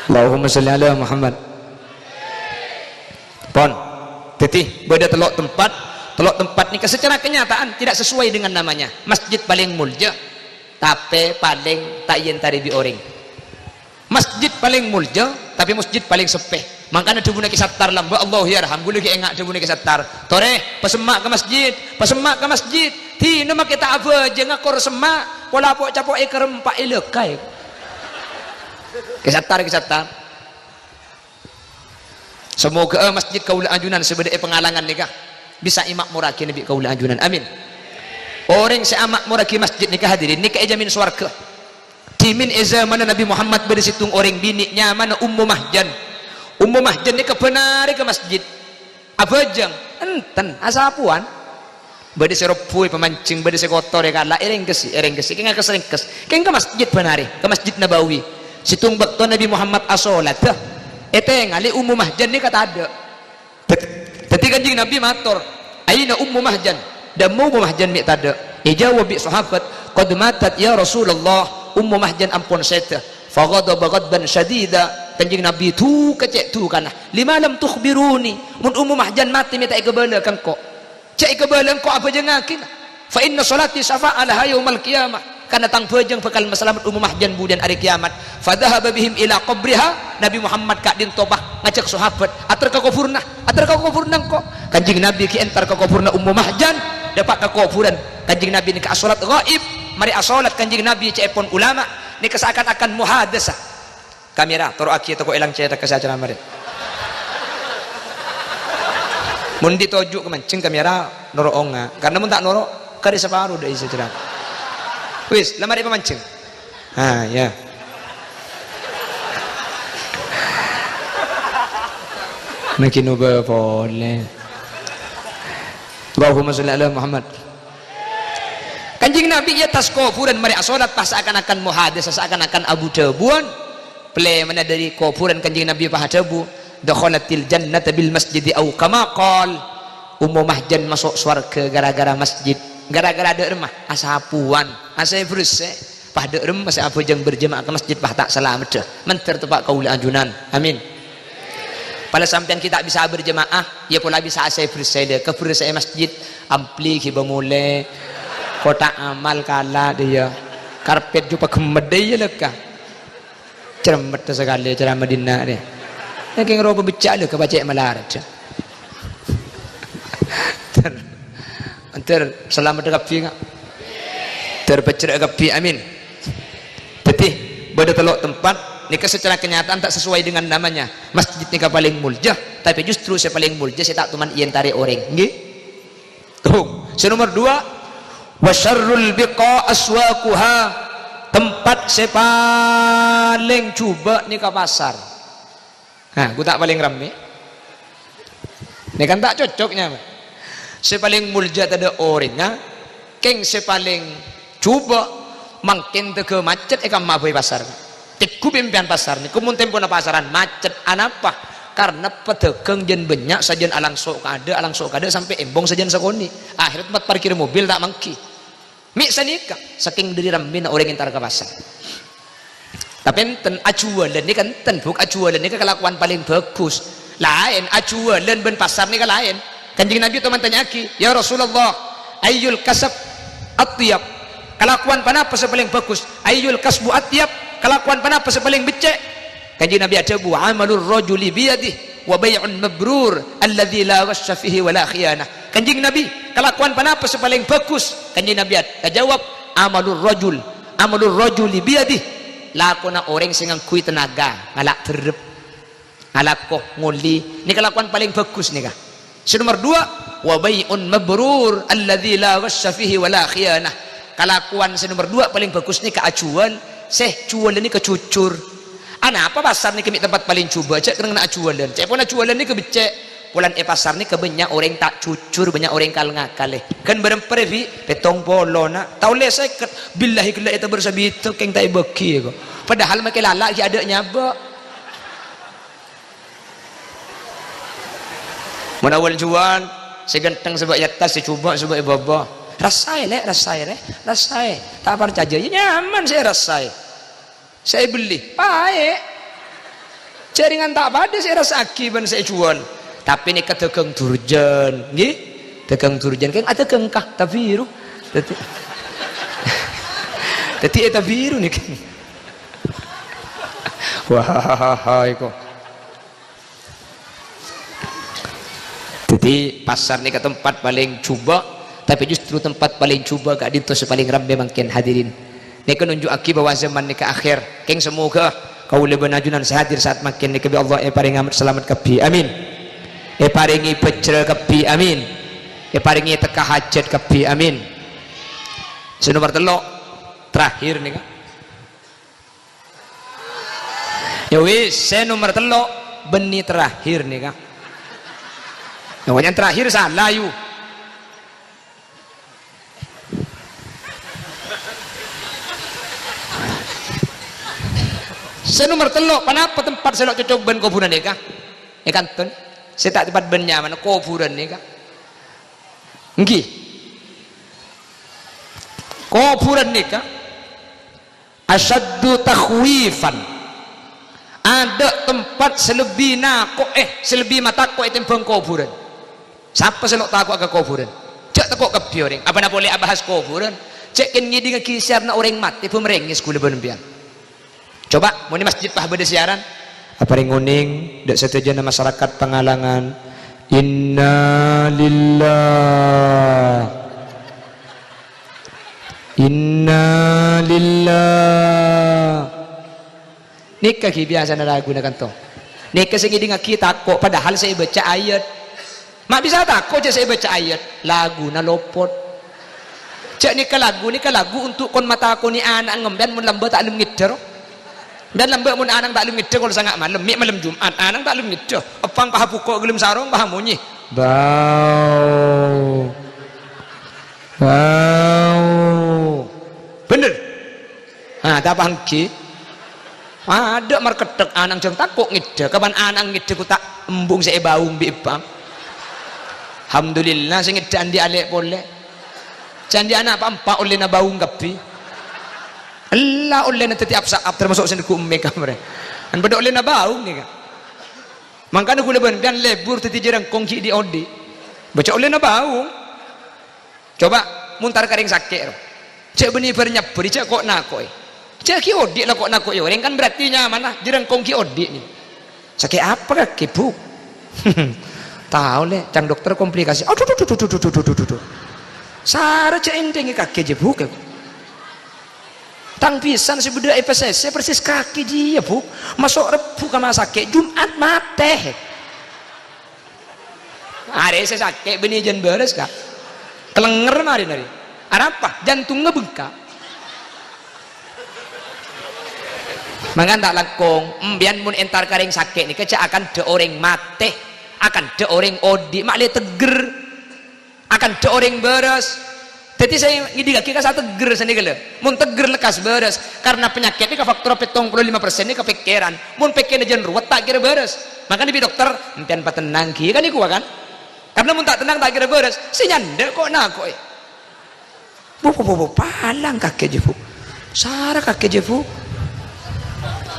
Allahumma sholli ala Muhammad pon tetih beda telok tempat ni secara kenyataan tidak sesuai dengan namanya masjid paling mulja tapi paling tak yen tari bi orang masjid paling mulja tapi masjid paling sepeh makanya debu nak sattar lamba Allah ya raham gulu ki engak debu nak sattar tore pesemak ke masjid ti nama kita apa je ngakor semak pola pok capok kerem pak ilekai kesattar semoga masjid kaula anjunan sebeda pengalangan nikah bisa imak muraki nabi kaula anjunan amin orang seamak muraki masjid nikah hadirin nikah jamin swarga timin zaman Nabi Muhammad bersitung orang biniknya mana Ummu Mahjan nikah benari ke masjid apa jang enten asapuan bade seropui pemancing bade sekotor ya kala ereng kesi kenga kesering kes keng ke masjid benari ke masjid Nabawi situng bakto Nabi Muhammad asolat eteng ali Ummu Mahjan ni kata ada tadi kanjing Nabi matur aina Ummu Mahjan dan Ummu Mahjan mi tada ijawab bi sahabat qad matat ya Rasulullah Ummu Mahjan ampun seta faghadaba ghadban syadida kanjing Nabi tu kecek tu kana lima lam tukhbiruni mun Ummu Mahjan mati minta ikebala kan kok cek ikebala kok apa jengakin fa inna salati syafa'a laha yaumal qiyamah kana tang bejeng bakal masalamat Ummu Mahjan budan hari kiamat fadhahaba bihim ila qabriha Nabi Muhammad kak din tobah ngajak sahabat atar ka kufurna kok kanjing Nabi ki entar ka kufurna Ummu Mahjan dapat ka kufuran kanjing Nabi ni ka salat ghaib mari asolat kanjing Nabi cek pon ulama ni keseakan-akan muhadasah kamera toro aki toko elang cerita kesacara mari mun ditojuk ke mancing kamera noro onga karena mun tak noro kari separuh dari sejarah wis lamari pemancing ya makin ubah boleh Allahumma sholli ala Muhammad kanjing Nabi ya tas kufuran mari asolat pas seakan-akan muhadasah seakan-akan Abu Dabuan play mana dari kufuran kanjing Nabi pahadabu dakhalatil jannata bil masjid au kama qol Ummu Mahjan masuk surga gara-gara masjid gara-gara ada rumah asapuan asai fruse pada rumah masa apa jeng berjemaah ke masjid pah tak selamat dah menter tepak kaula ajunan amin pada sampean kita bisa berjemaah ya pula bisa asai fruse dia ke fruse masjid ampli ki bamule kota amal kala dia karpet juga gemede ya lekah cermet sekali cara Madinah dia keng roba becak le ke bacak melarat ter selamat dekat pi ngak terpecek dekat pi amin tetih pada telok tempat nikah secara kenyataan tak sesuai dengan namanya masjid nikah paling muljah tapi justru saya paling muljah saya tak tuman ien tarik orang nggih tuh nomor 2 wa syarrul biqa aswaquha tempat saya paling coba nikah pasar gue tak paling rame ini kan tak cocoknya saya paling mulja ada orangnya keng saya paling coba makin tege macet ikan mabai pasar teku pimpinan pasar ni kemun tempo na pasaran macet anapa karena pedagang jen banyak sajian alang sok kada sampai embong sajian sekoni akhirnya tempat parkir mobil tak mangki mik sanika saking dari rame na orang entar ke pasar tapi enten ajualan ini kan enten buk ajualan ini kelakuan paling bagus lain ajualan ben pasar ini kan lain kanjeng Nabi teman tanya aki ya Rasulullah ayyul kasab atyab kelakuan panapa paling bagus ayyul kasbu atyab kelakuan panapa paling becek kanjeng Nabi ada bu amalur rajuli biyadihi wa bay'un mabrur alladzi la ghasya fihi wa la khiyanah kanjeng Nabi kelakuan panapa paling bagus kanjeng Nabi jawab amalur rajuli biyadihi lakona orang sing ngangkui tenaga ngalak terep ngalak kok nguli ini kelakuan paling bagus nih kah nomor 2 wa bai'un mabrur alladzi la ghasya fihi wa la khiyanah kelakuan nomor 2 paling bagus nih keajuan jualan ini kecucur ana apa pasar nih kemi tempat paling coba cek kena jualan cek pun jualan ini kebecek pulan pasar nih kebanyak orang tak cucur banyak orang kal ngakale kan bareng previ petong polona tau le seket billahi kelak itu bersabitu keng tak beki kok padahal make lalak ki ada nyaba mun awal jual segenteng sebab yatas dicoba sebab baba rasai tak percaya ya nyaman saya rasai saya beli baik jaringan tak pada saya rasa akiban saya jual tapi ini kedagang durjan nggih dagang durjan kan ada gengkah tabiru dadi eta biru nih wah iku jadi pasar ini ke tempat paling coba tapi justru tempat paling coba gak dinto paling ramai mungkin hadirin ini kan nunjuk aki bahwa zaman ini ke akhir keng semoga kau lebih najunan sehadir saat makin ini kebi Allah paling amat selamat kebi amin paringi pecel kebi amin paringi teka hajat kebi amin nomor 3 terakhir nih kan ya wis nomor 3 benih terakhir nih kan yang terakhir salah yuk Senomor telok, kenapa tempat selok cocok ben kuburan ni kah? Ikan ton, saya tak tempat ben nyaman kuburan ni kah? Nggih. Kuburan ni kah? Asyaddu takhwifan. Ada tempat selebih nakok selebih matakok tembang kuburan. Siapa selok takut ke kuburan? Cek takut ke orang. Apa nak boleh bahas kuburan? Cek kan ngidi ngakisar na orang mati pemerengis kula benempian. Coba mau di masjid pah beda siaran apa ring uning dak setuju na masyarakat Pangalangan inna lillah nikah ki biasa na lagu na kanto nikah sing ngidi ngaki takok padahal saya baca ayat mak bisa takok je saya baca ayat lagu na lopot cek nikah lagu untuk kon mata ko ni anak ngemben mun lambat tak lem ngider dan lambat mun anang tak lem ngideh kalau sangat malam mik malam Jumat anang tak lem ngideh apang paha pukok gelem sarung paha munyi bau bener tak pangki ada marketek anang jeng takok ngideh kapan anang ngideh ku tak embung saya baung bi ipang alhamdulillah sing ngidehan di alek boleh candi anak apa oleh na baung gapi Allah oleh na tetiap saat termasuk sendiri umme kamre an pada oleh na baung ni kan makanya kula ben pian lebur teti jerang kongki di odi baca oleh na baung coba muntar karing sakit cek benih bernyapuri cek kok nakoi cek ki odi lah kok nakoi orang kan berarti nyaman lah jerang kongki odi ni sakit apa kaki bu tahu le cang dokter komplikasi aduh sara cek endengi kaki je bu tang pisan si budak FSS persis kaki dia bu masuk rebu kama sakit Jumat mate hari saya sakit benih jan beres kak kelenger mari nari apa jantungnya bengkak mangan tak langkong bian mun entar karing sakit ni kecak akan de orang mate akan de orang odi mak le teger akan de orang beres. Jadi saya ngidi kaki ka teger seni gele. Mun teger lekas beres karena penyakit ini ka faktor 75% ini kepikiran. Mun pikirna jen ruwet tak kira beres. Makanya di dokter empian patenang ki kan iku kan. Karena mun tak tenang tak kira beres. Si nyandek kok nak kok. Bu palang kaki je bu. Sara kaki je bu.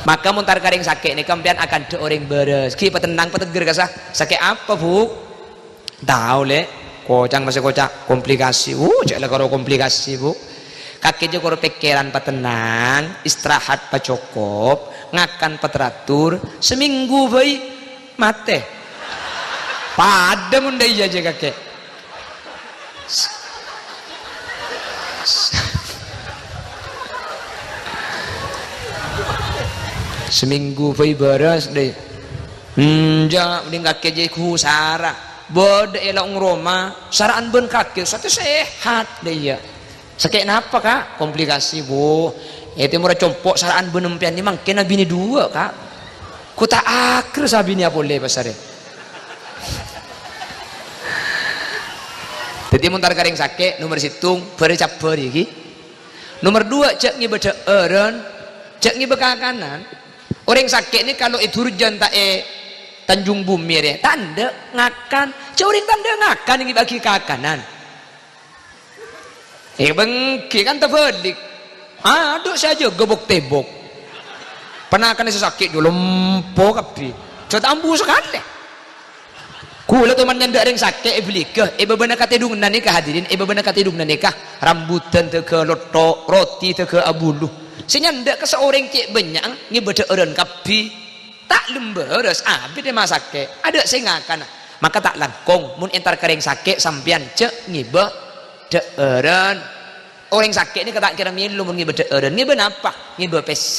Maka mun tar karing sakit ni kampian akan de orang beres. Ki patenang pateger ka sakit apa bu? Tahu le. Kocang masih kocak komplikasi cek lah kalau komplikasi bu kaki je kalau pikiran patenang istirahat pacokop ngakan pateratur seminggu bayi mate pada mundai aja kakek seminggu bayi beres deh jangan mending kakek je kusara bod elok ngroma saraan ben kaki satu sehat dia sakit napa kak komplikasi bu itu murah compok saraan ben empian ni mangkin bini dua kak ku tak akhir sabini apa boleh pasare jadi muntar karing sakit nomor situng bercap beri nomor dua cek ngi beda eren cek ngi bekakanan orang sakit ni kalau itu rujan tak Tanjung Bumi ya tanda ngakan ceuring tanda ngakan yang bagi kakanan bengki kan terbalik aduk saja gebok tebok pernah kan sakit dulu lempo kapi coba ambu sekali kula teman nyanda yang sakit belikah bebenah kata dungnan nikah hadirin bebenah kata dungnan nikah rambutan teke lotok roti teke abuluh senyanda ke seorang cik benyang ngibada eren kapi tak lemberes abis dia masake ada saya ngakan maka tak langkong mun entar kering sakit sampian cek ngiba deeren orang sakit ni kata kira milu mun ngiba deeren ngiba apa ngiba PC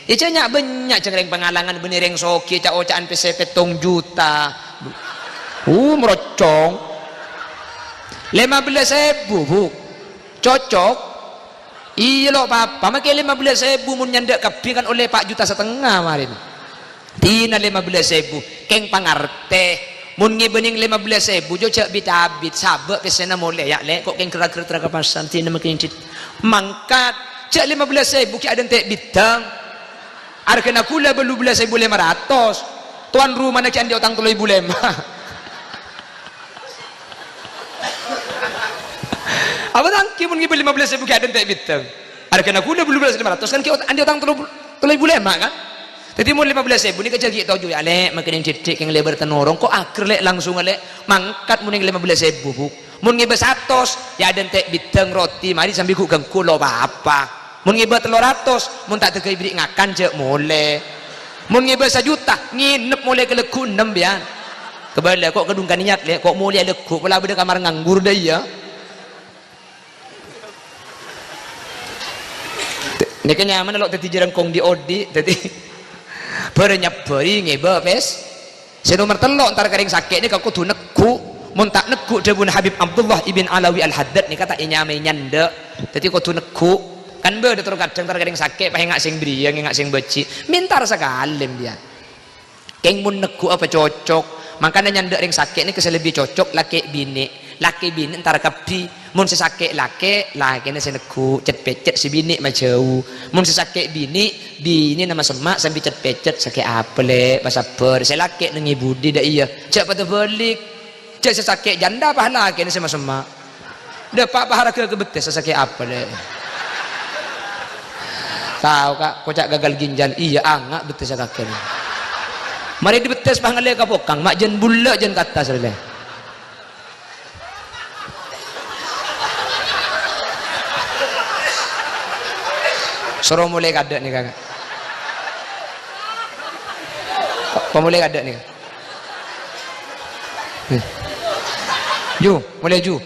ica nyak banyak cengering Pangalangan benereng soki cak ocaan PC petong juta merocong 15.000 bu cocok iya lo papa makai 15.000 mun nyandak kapi kan oleh 4,5 juta kemarin tina 15.000 keng pangarte mun ngibening 15.000 jo cek bitabit sabek pesena moleh ya le kok keng kera-kera kapasan tina makin cit mangkat cek 15.000 ki ada tek bitang Arkena kula 12.500 tuan rumah nak andi utang 3.500 apa tangki mun ngibe 15.000 ki aden tak bitang arkena kula 12.500 kan ki andi utang 3.500 kan jadi mun 15.000 ni kejagi tau jo ale makin cicik yang lebar tenorong kok akhir lek langsung lek mangkat mun 15.000 mun ngibe 100 ya aden tak bitang roti mari sambil ku gengku lo apa mun ngibe 300 mun tak tegay beri ngakan je mole mun ngibe 1 juta nginep mole ke leku 6 bian kebala kok kedungkan niat le kok mole leku pula beda kamar nganggur dah ya ni kan nyaman lo tadi jerengkong di odi tadi berenyap beri ngibe pes si nomor telok ntar kering sakit ni kau kudu neku mun tak neku debun Habib Abdullah ibn Alawi al-Haddad ni kata inyame nyanda jadi kudu neku kan be terus kadang tar kering sakit pahe ngak sing beri yang ngak sing beci mintar sekalim dia keng mun neku apa cocok makanya nyanda ring sakit ni kesel lebih cocok laki bini ntar kapi mun sesakit laki ni seneku cet pecet si bini mah jauh mun sesakit bini nama semak sambil cet pecet sakit apa le pasaper saya laki nengi budi dah iya cak pada balik cak sesakit janda pahala laki ni sama semak dapat pahala ke betes sesakit apa le tahu kak kocak gagal ginjal iya angak betes kakek ni mari dibetes pangale ka pokang mak jen bulla jen kata sele suruh mulai kada nih kakak pemulai kada nih ju mulai ju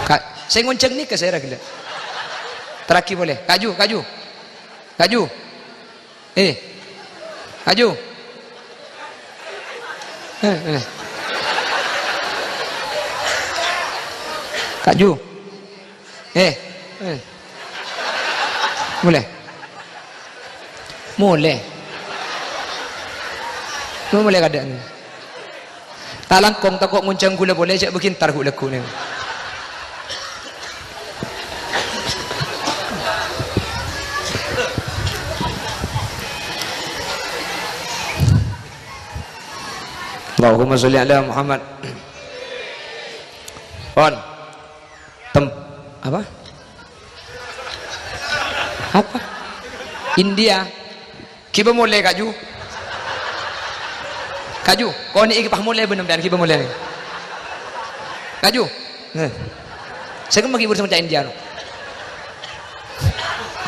kak saya ngonceng nih ke saya gila terakhir boleh kaju kaju kaju kaju mulai keadaan talangkong takut nguncang gula boleh cak begintar gula kuning Allahumma sholli ala Muhammad apa India kiba mulai kaju kau ni ikipah mulai benar-benar kiba mulai ni kaju saya kan bagi bersama India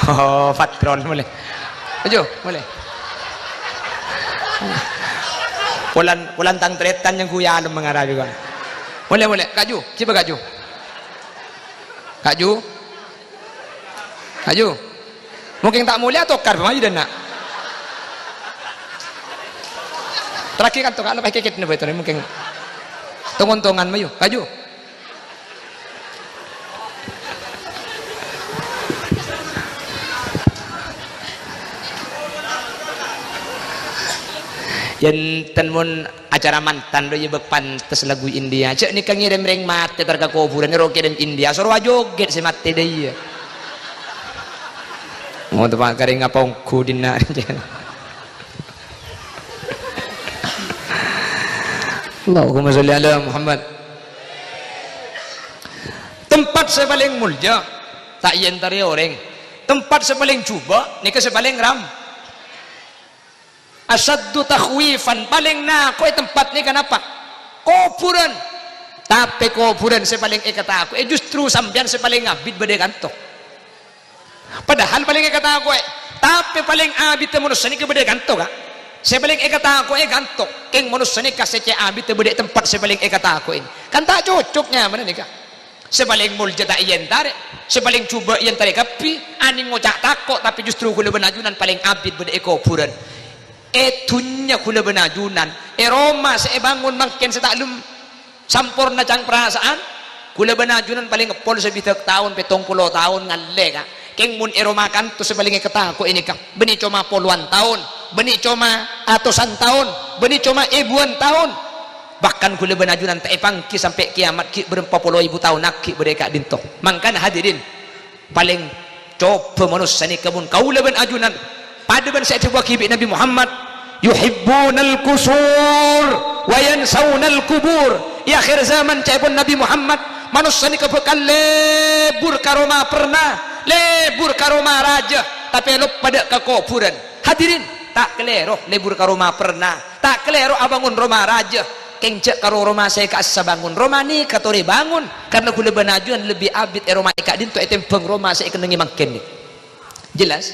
oh patron mulai kaju mulai pulan tang tretan yang kuya alam mengarabi kan mulai kaju kiba kaju mungkin tak mulia atau kar maju dan nak terakhir kan tukar lepas keket ni betul mungkin tongan maju kaju Jantan mun acara mantan do yebek pantes lagu India cek ni kan ngirim ring mate terka kuburan ro kirim India suruh joget si mate dia mau tempat kering apa ongku dina Allahumma sholli ala Muhammad tempat sepaling mulia tak yentari orang tempat sepaling cuba ni ke sepaling ram asaddu takhwifan paling nakoi tempat ni kenapa kuburan tapi kuburan sepaling kata aku justru sampean sepaling abid bade kanto padahal paling kata aku tapi paling abid manusia ni ke bade kanto kak sepaling kata aku kanto keng manusia ni kasih abid bade tempat sepaling kata aku ini kan tak cocoknya mana ni kak sepaling mulja tak yentare sepaling cuba yentare kapi ani ngocak takok tapi justru kula benajunan paling abid bade kuburan tunya kula benajunan Roma saya bangun makin setaklum sampurna cang perasaan kula benajunan paling ngepol sebitak tahun 70 tahun ngalle kak keng mun Roma kan tu sebaliknya ketako ini kak beni cuma puluhan tahun beni cuma atusan tahun beni cuma ribuan tahun bahkan kula benajunan tak pangki sampai kiamat ki berempat puluh ribu tahun nak ki berdeka dintoh mangkan hadirin paling coba manusia ni kemun kaula ben ajunan pada ben saya coba kibik Nabi Muhammad yuhibbunal kusur wa yansawnal kubur. Ya akhir zaman cepon Nabi Muhammad manusia ni kebekal lebur karoma pernah lebur karoma raja tapi lupa pada kekuburan. Hadirin tak kelero lebur karoma pernah tak kelero abangun Roma raja kengcek karo Roma saya kaasa bangun Roma ni katori bangun karena kula benajuan lebih abid Roma ika din tu etem peng Roma saya kenangi makin ni jelas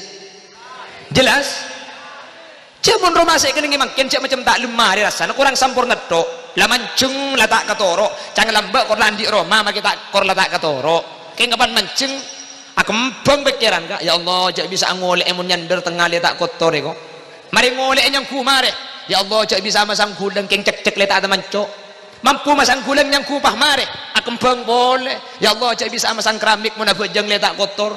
cemun Roma saya kenangi makin cek macam tak lemah rasa kurang sampur ngetok lah mancung lah tak katoro jangan lambak kor landi Roma maki tak kor lah tak katoro keng kapan mancung akempeng pikiran kak ya Allah jak bisa ngolek emun nyander tengah le tak kotor kok mari ngolek yang ku mari ya Allah cak bisa masang guleng keng cek letak teman cok mampu masang guleng yang kupah mare akempeng boleh ya Allah cak bisa masang keramik mun abejeng letak kotor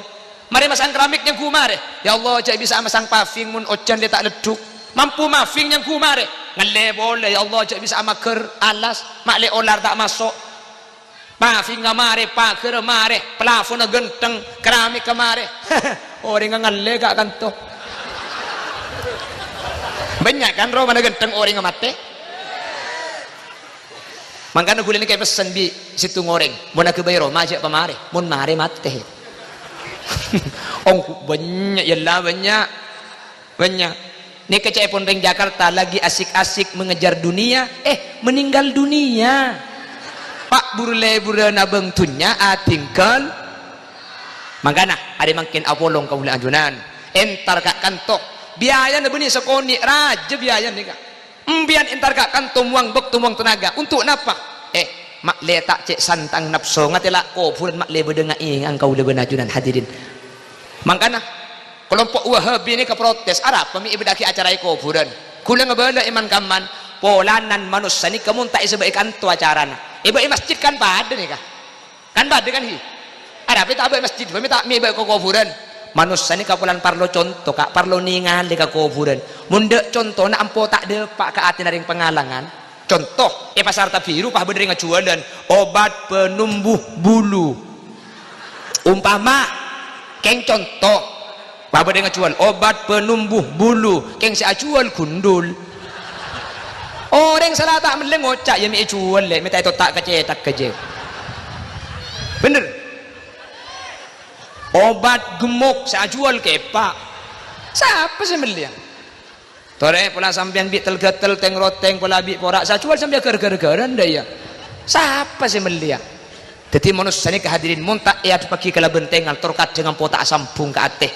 mari masang keramik yang ku mare ya Allah cak bisa masang paving mun ojan letak leduk mampu maving yang ku mare ngale boleh ya Allah cak bisa maker alas mak le olar tak masuk paving mare paker mare plafon genteng keramik mare orang ngale gak kanto banyak kan Roma na ganteng orang mate makanya kulit ni kayak pesan bi situ ngoreng mau nak bayar Roma aja pamare mau mare mate ong banyak yalah banyak ni kecepon ring Jakarta lagi asik-asik mengejar dunia meninggal dunia pak burle nabeng tunya atingkal makanya ada makin apolong kau ajunan entar kak kantok biaya na benih sekoni raja biaya nih kak bian entar kak kantom uang bek tumuang tenaga untuk napa mak letak cek santang nafsu ngatela kuburan mak lebe dengan ang kau lebe najunan hadirin makanya kelompok Wahabi ini ke protes arab kami ibadaki acara kuburan kula ngebala iman kaman polanan manusia ni kamu tak sebaik kanto acara iba masjid kan pada nih kak kan pada kan hi arab tak ada masjid kami tak mi baik kuburan manusia ni kapulan parlo contoh kak parlo ningali ka kuburan mundek contoh nak ampo tak de pak ke ati naring pengalangan contoh pasar tabiru pah bener ngajualan obat penumbuh bulu umpama keng contoh pah bener ngajual obat penumbuh bulu keng si ajual gundul orang salah tak meleng ngocak ya mi jual le minta itu tak kecetak keje bener obat gemuk saya jual kepak siapa sih beli tore pula sampean bi telgetel teng roteng pula bi porak saya jual sampai gara-gara anda ya siapa sih beli jadi manusia ini kehadirin muntak ya pagi kala bentengal terkat dengan potak sambung ke ateh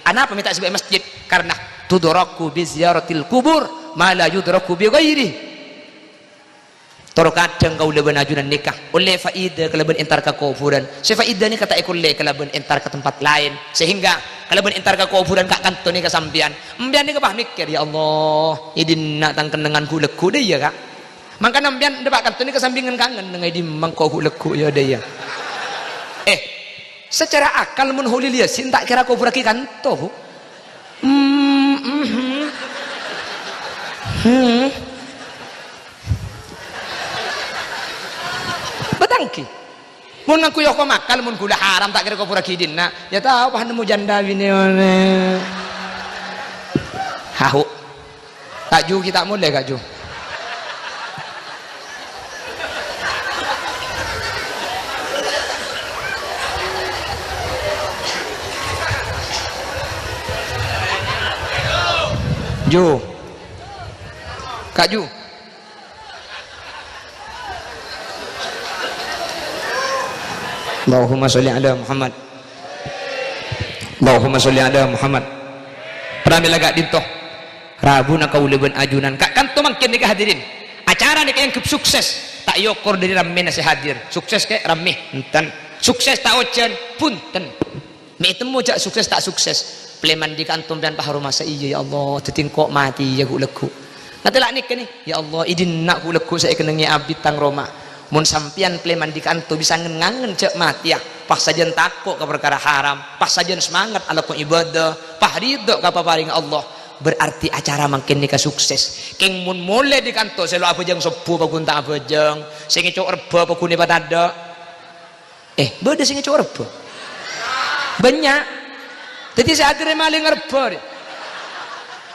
anapa minta sebagai masjid karena tudoraku bi ziyaratil kubur ma la yudraku bi ghairi kadang kau leben ajunan nikah oleh faidah kelaban entar ke kuburan sefaidah ni kata ikulle kelaban entar ke tempat lain sehingga kelaban entar ke kuburan kak kanto ni kesampian mbian ni kepah mikir ya Allah idin nak tang kenangan ku leku deh ya kak makanya mbian depak kanto ni kesampingan kangen dengan idin mangko ku leku ya deh ya secara akal mun huli liya sin tak kira kubur ki kanto betangki mun ngaku yo ko makal mun gula haram tak kira ko pura kidin na ya tahu pah nemu janda bini one hahu tak ju kita mulai kak ju ju kak ju Allahumma sholli ala Muhammad Allahumma sholli ala Muhammad pernah lagak dintoh Rabu na kau leben ajunan kak kanto mangkin ni hadirin acara ni kayang sukses tak yokor dari ramme na si hadir sukses kayak ramme enten sukses tak ocan punten me temu jak sukses tak sukses pleman di kantum dan paharu masa iya ya Allah tetingkok mati ya ku leku ngatela nik ni ya Allah idin nak ku leku saya kenangi abdi tang Roma mun sampian pleman di kanto bisa ngangen cek mati ya pas sajen takut ke perkara haram pas sajen semangat ala ku ibadah pah ridho ka paparing Allah berarti acara makin nikah sukses keng mun mulai di kanto selo apa jang sepuh pakun tak apa jang sing cok reba pakun ibadah ada beda sing cok reba banyak Jadi saya hadir maling ngerba.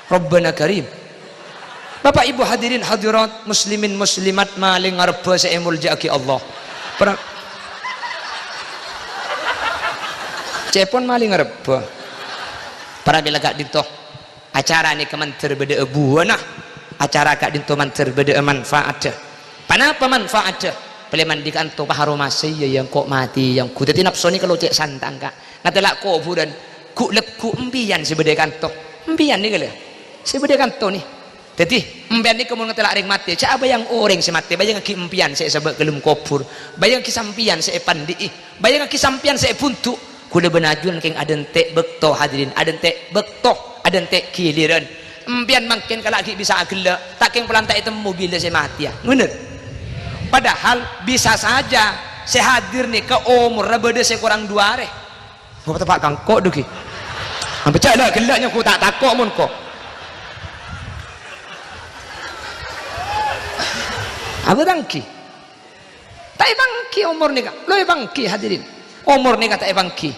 Rabbana Karim. Bapak Ibu hadirin hadirat, muslimin muslimat maling ngerba saya muljaki Allah. Cepon maling ngerba. Para bila gak dintoh acara ni kemanter beda buana. Acara gak dintoh manter beda manfaat. Panapa manfaat? Peleman dikanto paharo masih yang kok mati yang ku teti nafsu ni kalau cek santang kak ngatelak ko budan ku leku empian sebeda kanto empian ni kala sebeda kanto ni teti empian ni kemun ngatelak ring mati cak apa yang orang si mati bayang ki empian saya sebab gelem kopur bayang ki sampian saya pandi bayang ki sampian saya buntu kuda benajuan keng adentek bekto hadirin adentek bekto adentek kiliran empian makin kalak ki bisa agela tak keng pelantak itu mobil saya mati ya bener. Padahal bisa saja saya hadir nih ke umur beda saya kurang 2 hari. Bapak tepak kangkok duki. Ampe cak lah gelaknya ku tak takok mun kok. Apa bangki? Tak bangki umur nih kak. Lo bangki hadirin. Umur nih kata bangki.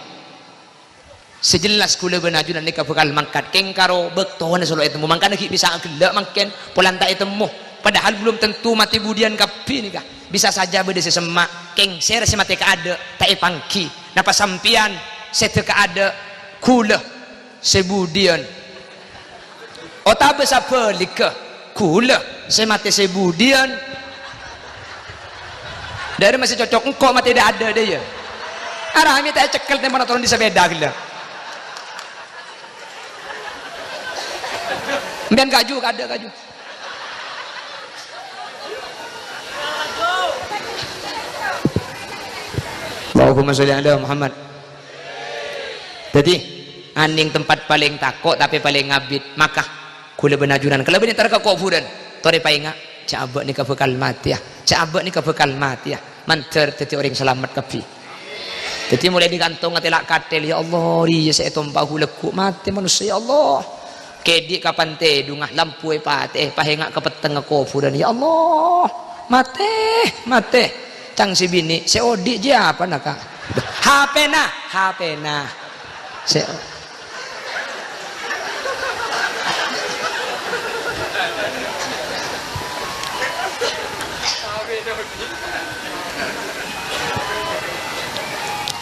Sejelas kula benajunan nih bakal mangkat kengkaro bektohan solo itu mangkan lagi bisa gelak makin polanta itu padahal belum tentu mati budian kapi nih kah bisa saja beda sesemak kengser si mati keada tak pangki napa sampian sete keada kula sebudian otak besar pelika kula semati sebudian dari masih cocok engkau mati dah ada dia arah kami tak cekel tempat turun di sepeda gila kemudian kaju ada kaju Allahumma sholli ala Muhammad. Jadi aning tempat paling takut tapi paling ngabid maka kula benajunan kalau benih terka kuburan tore painga cabak ni bekal mati ya cabak ni bekal mati ya manter teti orang selamat kapi jadi mulai digantung ngatelak katel ya Allah dia saya tumpah leku mati manusia ya Allah kedi kapan te dungah lampu pate pahenga kepeteng kuburan ya Allah mate cang si bini se odi je apa nak HP na se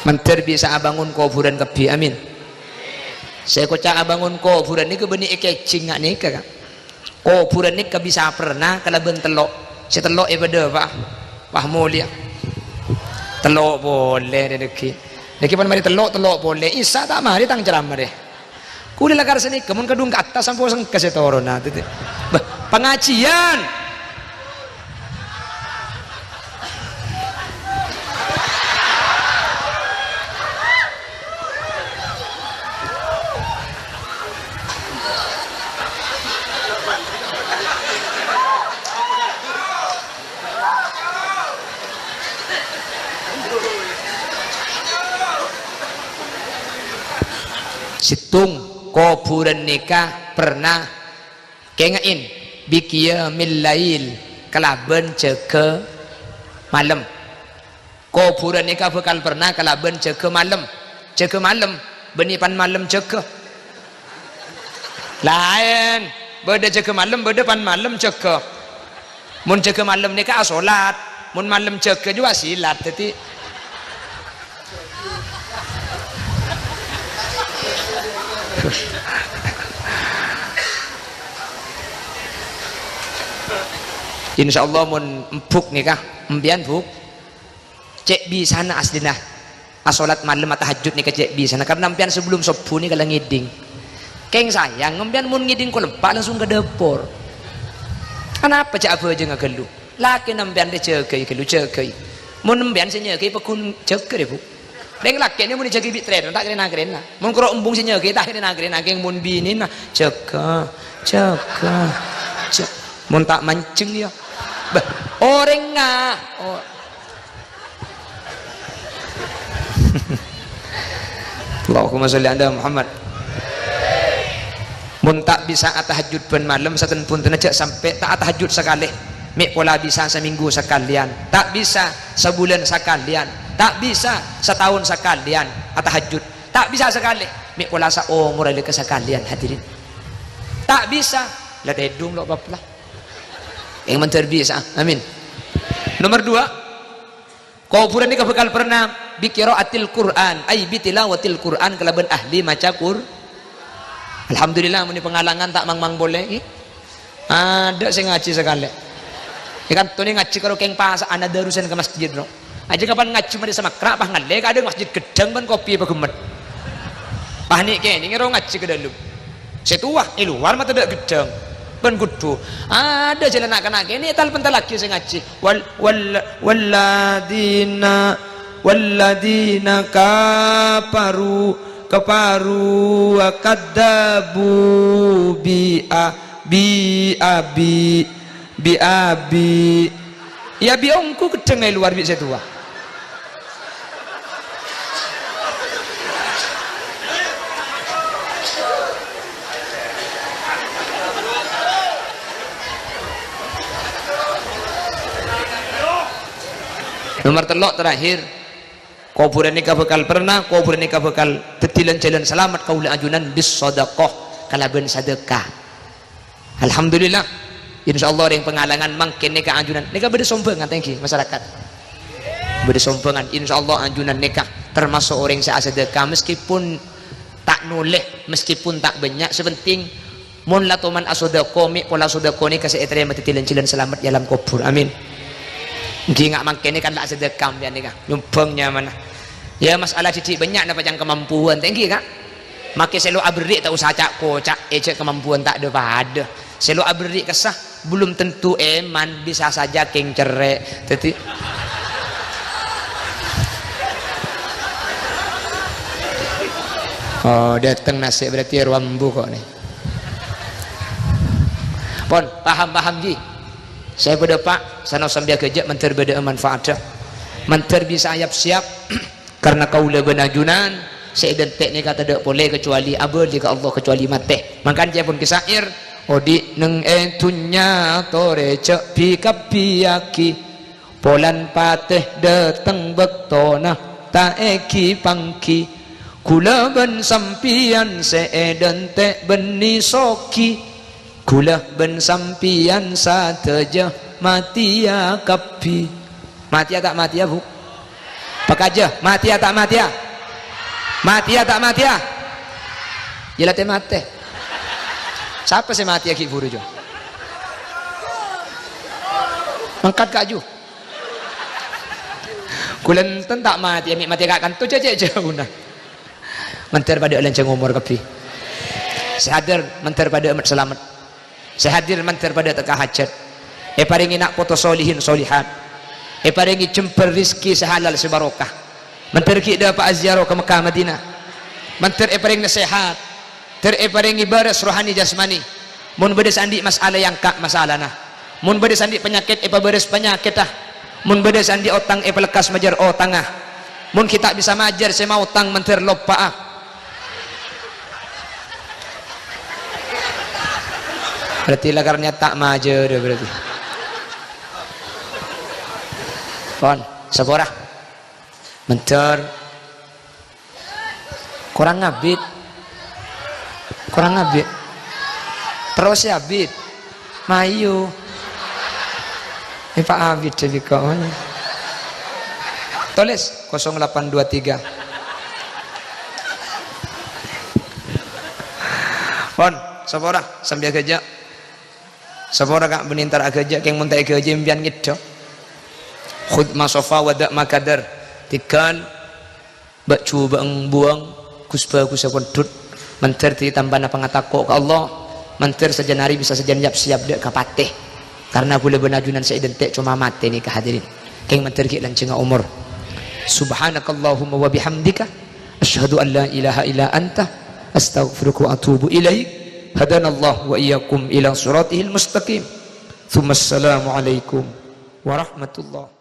Menter bisa abangun kuburan kebi amin saya kocak abangun kuburan ni ke benih kecing ngak ni ke kuburan ni ke bisa pernah kalau bentelok setelok ibadah pak wah mulia telok boleh deki pan mari telok boleh isa tak mari tang ceramah deh kuli lagar sini kemun kedung ke atas sampai sengke setoro nah itu pengajian situng kuburan nikah pernah kengain bikia milail kelaban ceke malam kuburan nikah bakal pernah kelaban ceke malam benipan malam ceke lain beda ceke malam beda pan malam ceke mun ceke malam nikah solat mun malam ceke juga silat jadi insyaallah mun empuk nih kah empian buk cek bisa na aslina asolat malam atau tahajud nih cek bisa na karena empian sebelum subuh nih kalau ngiding keng sayang empian mun ngiding ko lempak langsung ke dapur kenapa cek apa aja nggak gelu laki empian deh cekai gelu cekai mun empian senyekai pekun cekai deh bu deng laki ini mun cekai bitret tak kena mun kurang embung senyekai tak kena keng mun binin nah ceka mun tak mancing ya orang ngah Allahumma sholli ala Muhammad mun tak bisa tahajud ben malam saten pun aja sampai tak tahajud sekali mek pola bisa seminggu sekalian tak bisa sebulan sekalian tak bisa setahun sekalian tahajud tak bisa sekali mik pola sa umur ada kesakalian hadirin. Tak bisa lah dedung lo baplah. Yang menterbisa. Amin. Nomor 2, kau pura ni bakal pernah biqiraatil Quran, ai bitilawatil Quran kalaban ahli maca Quran. Alhamdulillah muni pengalangan tak mang boleh. Ada saya ngaji sekali. Ikan tu ni ngaji karo keng pas ana darusan ke masjid bro. Aja kapan ngaji mari sama krak pah ngalle ada masjid gedang ban kopi apa gemet. Pah ni ke ni ngero ngaji ke dalam. Setua luar mata dak gedang. Ben kudu ada jalan anak-anak ini tal pental lagi saya ngaji walladina kafaru wa kadzabu bi ya biongku gedeng luar bi setua. Nomor telok terakhir, kau pura nikah bekal pernah, kau pura nikah bekal tetilan jalan selamat kau ajunan bis sedekah kalaban sedekah. Alhamdulillah, insyaallah yang pengalangan mangkin nikah ajunan nikah beda sombongan thank you masyarakat beda sombongan insyaallah ajunan nikah termasuk orang yang sedekah meskipun tak noleh meskipun tak banyak sepenting mun latuman asodako mi pola sodako ni kasih etrema tetilan jalan selamat dalam kubur amin. Dia nggak makin ini kan tak sedekah dia ni kan nyumbangnya mana ya masalah cici banyak dapat yang kemampuan tinggi kan makin selalu abrik tak usah cak kocak cek kemampuan tak ada pada selalu abrik kesah belum tentu eman bisa saja keng cerek jadi oh datang nasi berarti ruambu kok nih pon paham ji. Saya pada pak sana sambil kerja menter beda manfaat menter bisa ayap siap karena kau lebih najunan saya identik ni kata tak boleh kecuali abad jika Allah kecuali mati makan saya pun kisair odi neng entunya tore cek pikapiaki polan pateh dateng bektona tak eki pangki kula ben sampian saya identik beni soki kula ben sampian sateja mati ya kapi mati ya tak mati ya bu pak aja mati ya tak mati ya mati ya tak mati ya jelas mati siapa sih mati ya ki buru jo angkat kaju kulen tak mati ya mati kak kan tu cecek jauh nah menter pada lenceng umur kapi sehadir menter pada amat selamat saya hadir menter pada teka hajat paringi nak foto solihin solihat paringi jemper rizki sehalal sebarokah menter kita dapat aziarah ke Mekah Madinah menter paring nasihat paringi baras rohani jasmani mun bedes andi masalah yang kak masalah nah mun bedes andi penyakit beres penyakit ah mun bedes andi otang lekas majar otang ah mun kita bisa majar saya mau otang menter lopa ah berarti lakarnya tak maju dah berarti pon sepora mentor kurang ngabit terus ya abid mayu Pak Abid jadi kau tulis 0823 pon sepora sambil kerja sepora kak benintar agaja keng muntai agaja impian gitu khud masofa wadak makadar tikan bakcu bang buang kuspa kusapun tut mentir ti tambah na pangatako ke Allah mentir sejenari bisa sejenjap siap dek kapateh karena boleh benajunan saya identik cuma mati nih kehadirin keng mentir ki lancenga umur subhanakallahumma wa bihamdika asyhadu an la ilaha illa anta astaghfiruka wa atubu ilaik hadanallah wa iyyakum ila siratihil mustaqim. Tsumma assalamu alaikum warahmatullahi